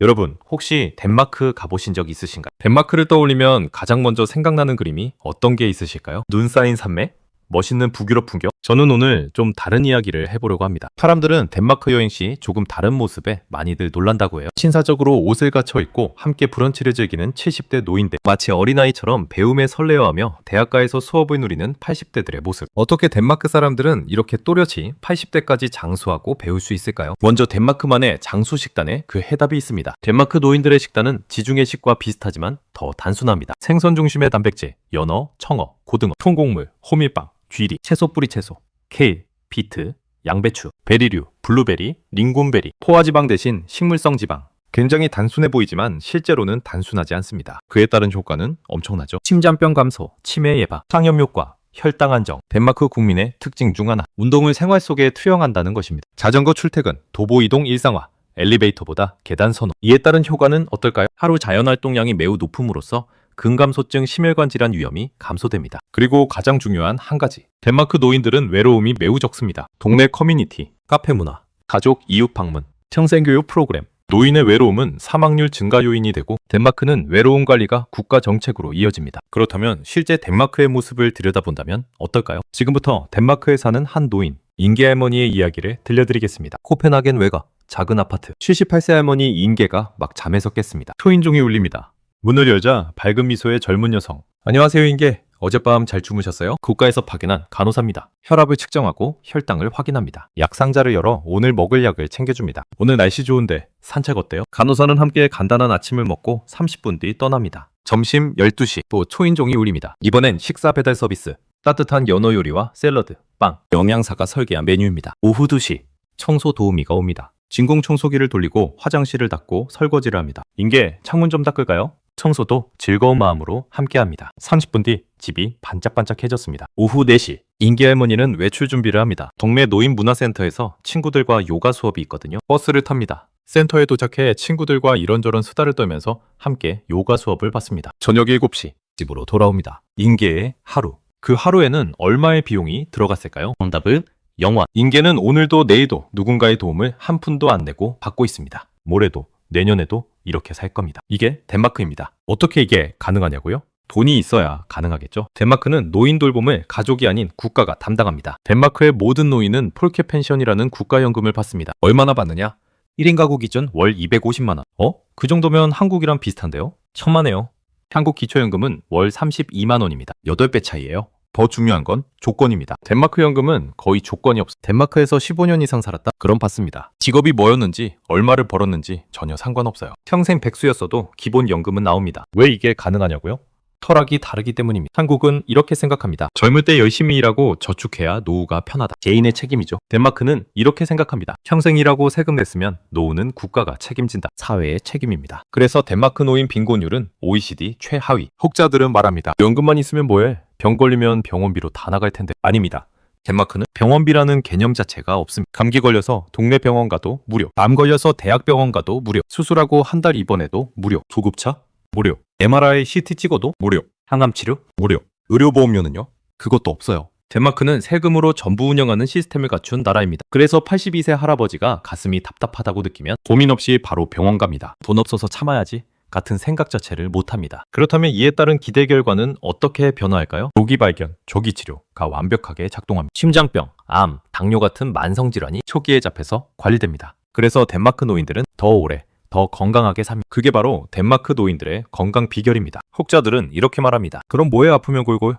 여러분, 혹시 덴마크 가보신 적 있으신가요? 덴마크를 떠올리면 가장 먼저 생각나는 그림이 어떤 게 있으실까요? 눈 쌓인 산맥? 멋있는 북유럽 풍경? 저는 오늘 좀 다른 이야기를 해보려고 합니다. 사람들은 덴마크 여행 시 조금 다른 모습에 많이들 놀란다고 해요. 신사적으로 옷을 갖춰 입고 함께 브런치를 즐기는 70대 노인들, 마치 어린아이처럼 배움에 설레어하며 대학가에서 수업을 누리는 80대들의 모습. 어떻게 덴마크 사람들은 이렇게 또렷이 80대까지 장수하고 배울 수 있을까요? 먼저 덴마크만의 장수 식단에 그 해답이 있습니다. 덴마크 노인들의 식단은 지중해식과 비슷하지만 더 단순합니다. 생선 중심의 단백질, 연어, 청어, 고등어, 통곡물, 호밀빵, 귀리, 채소 뿌리 채소, 케일, 비트, 양배추, 베리류, 블루베리, 링곤베리, 포화지방 대신 식물성 지방. 굉장히 단순해 보이지만 실제로는 단순하지 않습니다. 그에 따른 효과는 엄청나죠. 심장병 감소, 치매 예방, 상염 효과, 혈당 안정, 덴마크 국민의 특징 중 하나. 운동을 생활 속에 투영한다는 것입니다. 자전거 출퇴근, 도보 이동 일상화, 엘리베이터보다 계단 선호. 이에 따른 효과는 어떨까요? 하루 자연활동량이 매우 높음으로써 근감소증 심혈관 질환 위험이 감소됩니다. 그리고 가장 중요한 한 가지. 덴마크 노인들은 외로움이 매우 적습니다. 동네 커뮤니티, 카페 문화, 가족 이웃 방문, 평생교육 프로그램. 노인의 외로움은 사망률 증가 요인이 되고 덴마크는 외로움 관리가 국가 정책으로 이어집니다. 그렇다면 실제 덴마크의 모습을 들여다본다면 어떨까요? 지금부터 덴마크에 사는 한 노인, 인계 할머니의 이야기를 들려드리겠습니다. 코펜하겐 외가, 작은 아파트. 78세 할머니 인계가 막 잠에서 깼습니다. 초인종이 울립니다. 문을 열자 밝은 미소의 젊은 여성. 안녕하세요, 인계. 어젯밤 잘 주무셨어요? 국가에서 파견한 간호사입니다. 혈압을 측정하고 혈당을 확인합니다. 약 상자를 열어 오늘 먹을 약을 챙겨줍니다. 오늘 날씨 좋은데 산책 어때요? 간호사는 함께 간단한 아침을 먹고 30분 뒤 떠납니다. 점심 12시 또 초인종이 울립니다. 이번엔 식사 배달 서비스. 따뜻한 연어 요리와 샐러드, 빵, 영양사가 설계한 메뉴입니다. 오후 2시 청소 도우미가 옵니다. 진공 청소기를 돌리고 화장실을 닦고 설거지를 합니다. 인계, 창문 좀 닦을까요? 청소도 즐거운 마음으로 함께합니다. 30분 뒤 집이 반짝반짝해졌습니다. 오후 4시 인계 할머니는 외출 준비를 합니다. 동네 노인문화센터에서 친구들과 요가 수업이 있거든요. 버스를 탑니다. 센터에 도착해 친구들과 이런저런 수다를 떨면서 함께 요가 수업을 받습니다. 저녁 7시 집으로 돌아옵니다. 인계의 하루. 그 하루에는 얼마의 비용이 들어갔을까요? 정답은 0원. 인계는 오늘도 내일도 누군가의 도움을 한 푼도 안 내고 받고 있습니다. 모레도 내년에도 이렇게 살 겁니다. 이게 덴마크입니다. 어떻게 이게 가능하냐고요? 돈이 있어야 가능하겠죠. 덴마크는 노인 돌봄을 가족이 아닌 국가가 담당합니다. 덴마크의 모든 노인은 폴케 펜션이라는 국가연금을 받습니다. 얼마나 받느냐? 1인 가구 기준 월 250만 원. 그 정도면 한국이랑 비슷한데요? 천만에요. 한국 기초연금은 월 32만 원입니다. 8배 차이예요. 더 중요한 건 조건입니다. 덴마크 연금은 거의 조건이 없어. 덴마크에서 15년 이상 살았다? 그럼 받습니다. 직업이 뭐였는지, 얼마를 벌었는지 전혀 상관없어요. 평생 백수였어도 기본 연금은 나옵니다. 왜 이게 가능하냐고요? 철학이 다르기 때문입니다. 한국은 이렇게 생각합니다. 젊을 때 열심히 일하고 저축해야 노후가 편하다. 개인의 책임이죠. 덴마크는 이렇게 생각합니다. 평생 일하고 세금 냈으면 노후는 국가가 책임진다. 사회의 책임입니다. 그래서 덴마크 노인 빈곤율은 OECD 최하위. 혹자들은 말합니다. 연금만 있으면 뭐해? 병 걸리면 병원비로 다 나갈 텐데. 아닙니다. 덴마크는 병원비라는 개념 자체가 없습니다. 감기 걸려서 동네 병원 가도 무료. 암 걸려서 대학병원 가도 무료. 수술하고 한 달 입원해도 무료. 구급차? 무료. MRI, CT 찍어도 무료. 항암 치료? 무료. 의료보험료는요? 그것도 없어요. 덴마크는 세금으로 전부 운영하는 시스템을 갖춘 나라입니다. 그래서 82세 할아버지가 가슴이 답답하다고 느끼면 고민 없이 바로 병원 갑니다. 돈 없어서 참아야지 같은 생각 자체를 못합니다. 그렇다면 이에 따른 기대 결과는 어떻게 변화할까요? 조기 발견, 조기 치료가 완벽하게 작동합니다. 심장병, 암, 당뇨 같은 만성질환이 초기에 잡혀서 관리됩니다. 그래서 덴마크 노인들은 더 오래 더 건강하게 삽니다. 그게 바로 덴마크 노인들의 건강 비결입니다. 혹자들은 이렇게 말합니다. 그럼 뭐해 아프면 골골?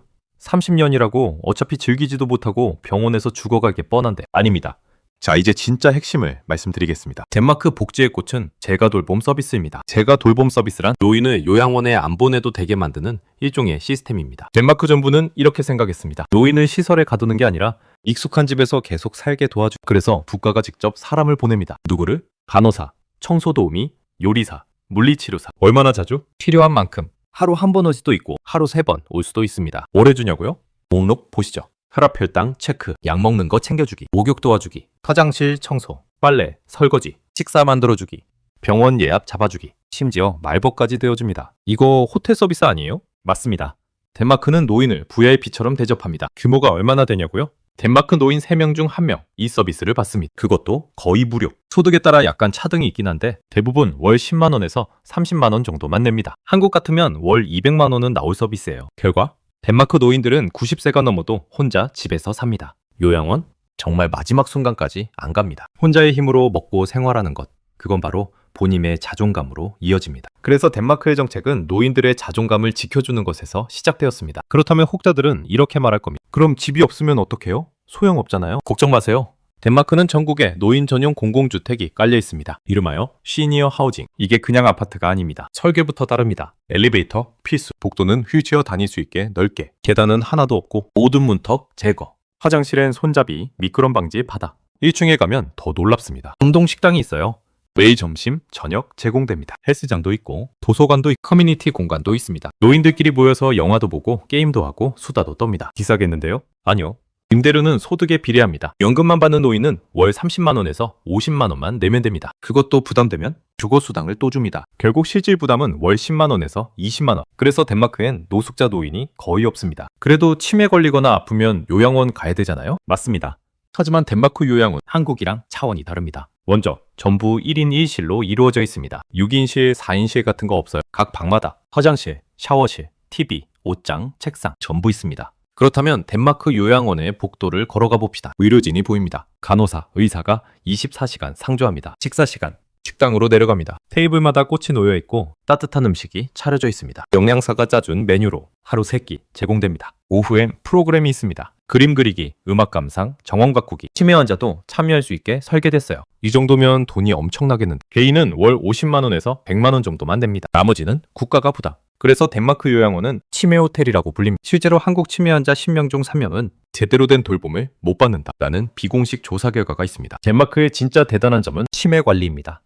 30년이라고 어차피 즐기지도 못하고 병원에서 죽어갈 게 뻔한데. 아닙니다. 자, 이제 진짜 핵심을 말씀드리겠습니다. 덴마크 복지의 꽃은 재가돌봄 서비스입니다. 재가돌봄 서비스란 노인을 요양원에 안 보내도 되게 만드는 일종의 시스템입니다. 덴마크 정부는 이렇게 생각했습니다. 노인을 시설에 가두는 게 아니라 익숙한 집에서 계속 살게 도와주. 그래서 국가가 직접 사람을 보냅니다. 누구를? 간호사, 청소도우미, 요리사, 물리치료사. 얼마나 자주? 필요한 만큼. 하루 한 번 올 수도 있고 하루 3번 올 수도 있습니다. 오래 주냐고요? 목록 보시죠. 혈압, 혈당 체크, 약 먹는 거 챙겨주기, 목욕 도와주기, 화장실 청소, 빨래, 설거지, 식사 만들어주기, 병원 예약 잡아주기, 심지어 말벗까지 되어줍니다. 이거 호텔 서비스 아니에요? 맞습니다. 덴마크는 노인을 VIP처럼 대접합니다. 규모가 얼마나 되냐고요? 덴마크 노인 3명 중 1명 이 서비스를 받습니다. 그것도 거의 무료. 소득에 따라 약간 차등이 있긴 한데 대부분 월 10만 원에서 30만 원 정도만 냅니다. 한국 같으면 월 200만 원은 나올 서비스예요. 결과 덴마크 노인들은 90세가 넘어도 혼자 집에서 삽니다. 요양원? 정말 마지막 순간까지 안 갑니다. 혼자의 힘으로 먹고 생활하는 것. 그건 바로 본인의 자존감으로 이어집니다. 그래서 덴마크의 정책은 노인들의 자존감을 지켜주는 것에서 시작되었습니다. 그렇다면 혹자들은 이렇게 말할 겁니다. 그럼 집이 없으면 어떡해요? 소용없잖아요. 걱정 마세요. 덴마크는 전국에 노인 전용 공공주택이 깔려 있습니다. 이름하여 시니어 하우징. 이게 그냥 아파트가 아닙니다. 설계부터 다릅니다. 엘리베이터 필수. 복도는 휠체어 다닐 수 있게 넓게. 계단은 하나도 없고 모든 문턱 제거. 화장실엔 손잡이, 미끄럼 방지 바닥. 1층에 가면 더 놀랍습니다. 공동 식당이 있어요. 매일 점심, 저녁 제공됩니다. 헬스장도 있고 도서관도 있고 커뮤니티 공간도 있습니다. 노인들끼리 모여서 영화도 보고 게임도 하고 수다도 떱니다. 비싸겠는데요? 아니요. 임대료는 소득에 비례합니다. 연금만 받는 노인은 월 30만 원에서 50만 원만 내면 됩니다. 그것도 부담되면 주거수당을 또 줍니다. 결국 실질 부담은 월 10만 원에서 20만 원. 그래서 덴마크엔 노숙자 노인이 거의 없습니다. 그래도 치매 걸리거나 아프면 요양원 가야 되잖아요? 맞습니다. 하지만 덴마크 요양은 한국이랑 차원이 다릅니다. 먼저 전부 1인 1실로 이루어져 있습니다. 6인실, 4인실 같은 거 없어요. 각 방마다 화장실, 샤워실, TV, 옷장, 책상 전부 있습니다. 그렇다면 덴마크 요양원의 복도를 걸어가 봅시다. 의료진이 보입니다. 간호사, 의사가 24시간 상주합니다. 식사 시간, 식당으로 내려갑니다. 테이블마다 꽃이 놓여 있고 따뜻한 음식이 차려져 있습니다. 영양사가 짜준 메뉴로 하루 3끼 제공됩니다. 오후엔 프로그램이 있습니다. 그림 그리기, 음악 감상, 정원 가꾸기. 치매 환자도 참여할 수 있게 설계됐어요. 이 정도면 돈이 엄청나겠는데 개인은 월 50만 원에서 100만 원 정도만 냅니다. 나머지는 국가가 부담. 그래서 덴마크 요양원은 치매 호텔이라고 불립니다. 실제로 한국 치매 환자 10명 중 3명은 제대로 된 돌봄을 못 받는다라는 비공식 조사 결과가 있습니다. 덴마크의 진짜 대단한 점은 치매 관리입니다.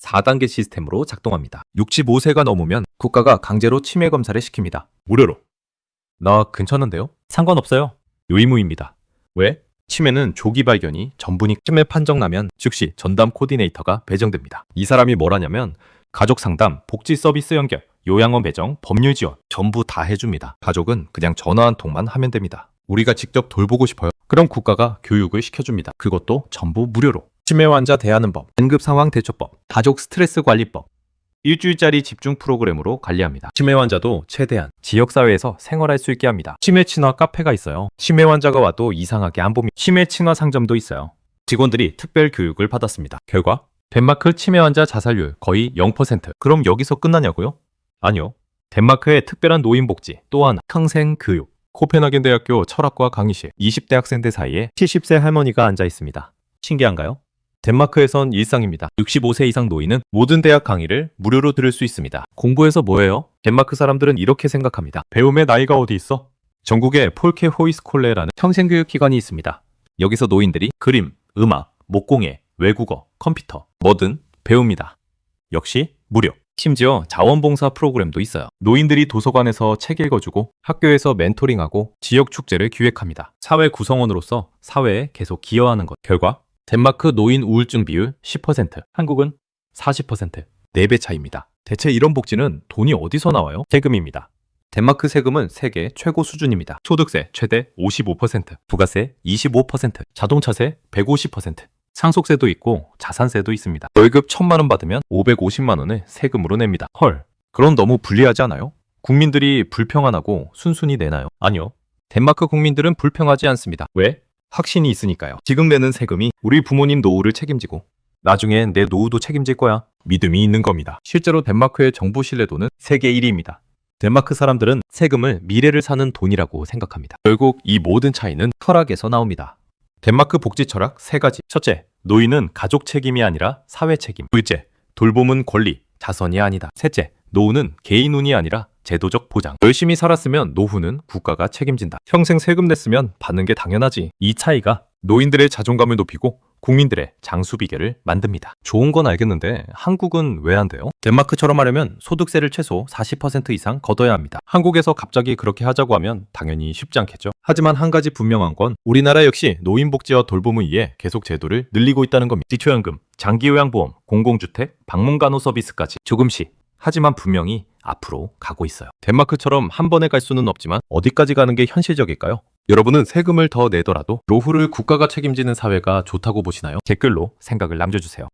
4단계 시스템으로 작동합니다. 65세가 넘으면 국가가 강제로 치매 검사를 시킵니다. 무료로. 나 괜찮은데요? 상관없어요. 의무입니다. 왜? 치매는 조기 발견이 전부니 치매 판정 나면 즉시 전담 코디네이터가 배정됩니다. 이 사람이 뭘 하냐면 가족 상담, 복지 서비스 연결, 요양원 배정, 법률 지원 전부 다 해줍니다. 가족은 그냥 전화 한 통만 하면 됩니다. 우리가 직접 돌보고 싶어요. 그럼 국가가 교육을 시켜줍니다. 그것도 전부 무료로. 치매 환자 대하는 법, 응급 상황 대처법, 가족 스트레스 관리법. 일주일짜리 집중 프로그램으로 관리합니다. 치매 환자도 최대한 지역사회에서 생활할 수 있게 합니다. 치매 친화 카페가 있어요. 치매 환자가 와도 이상하게 안 봅니다. 치매 친화 상점도 있어요. 직원들이 특별 교육을 받았습니다. 결과 덴마크 치매 환자 자살률 거의 0%. 그럼 여기서 끝나냐고요? 아니요. 덴마크의 특별한 노인복지 또 하나 평생 교육. 코펜하겐 대학교 철학과 강의실 20대 학생들 사이에 70세 할머니가 앉아 있습니다. 신기한가요? 덴마크에선 일상입니다. 65세 이상 노인은 모든 대학 강의를 무료로 들을 수 있습니다. 공부해서 뭐해요? 덴마크 사람들은 이렇게 생각합니다. 배움의 나이가 어디 있어? 전국에 폴케 호이스콜레라는 평생교육기관이 있습니다. 여기서 노인들이 그림, 음악, 목공예, 외국어, 컴퓨터 뭐든 배웁니다. 역시 무료. 심지어 자원봉사 프로그램도 있어요. 노인들이 도서관에서 책 읽어주고 학교에서 멘토링하고 지역 축제를 기획합니다. 사회 구성원으로서 사회에 계속 기여하는 것. 결과 덴마크 노인 우울증 비율 10%, 한국은 40%, 4배 차이입니다. 대체 이런 복지는 돈이 어디서 나와요? 세금입니다. 덴마크 세금은 세계 최고 수준입니다. 소득세 최대 55%, 부가세 25%, 자동차세 150%, 상속세도 있고 자산세도 있습니다. 월급 1,000만 원 받으면 550만 원을 세금으로 냅니다. 헐, 그럼 너무 불리하지 않아요? 국민들이 불평안하고 순순히 내나요? 아니요. 덴마크 국민들은 불평하지 않습니다. 왜? 확신이 있으니까요. 지금 내는 세금이 우리 부모님 노후를 책임지고 나중엔 내 노후도 책임질 거야. 믿음이 있는 겁니다. 실제로 덴마크의 정부 신뢰도는 세계 1위입니다. 덴마크 사람들은 세금을 미래를 사는 돈이라고 생각합니다. 결국 이 모든 차이는 철학에서 나옵니다. 덴마크 복지 철학 3가지. 첫째, 노인은 가족 책임이 아니라 사회 책임. 둘째, 돌봄은 권리, 자선이 아니다. 셋째, 노후는 개인 운이 아니라 제도적 보장. 열심히 살았으면 노후는 국가가 책임진다. 평생 세금 냈으면 받는 게 당연하지. 이 차이가 노인들의 자존감을 높이고 국민들의 장수비결을 만듭니다. 좋은 건 알겠는데 한국은 왜 안 돼요? 덴마크처럼 하려면 소득세를 최소 40% 이상 걷어야 합니다. 한국에서 갑자기 그렇게 하자고 하면 당연히 쉽지 않겠죠. 하지만 한 가지 분명한 건 우리나라 역시 노인복지와 돌봄을 위해 계속 제도를 늘리고 있다는 겁니다. 기초연금, 장기요양보험, 공공주택, 방문간호 서비스까지 조금씩. 하지만 분명히 앞으로 가고 있어요. 덴마크처럼 한 번에 갈 수는 없지만 어디까지 가는 게 현실적일까요? 여러분은 세금을 더 내더라도 노후를 국가가 책임지는 사회가 좋다고 보시나요? 댓글로 생각을 남겨주세요.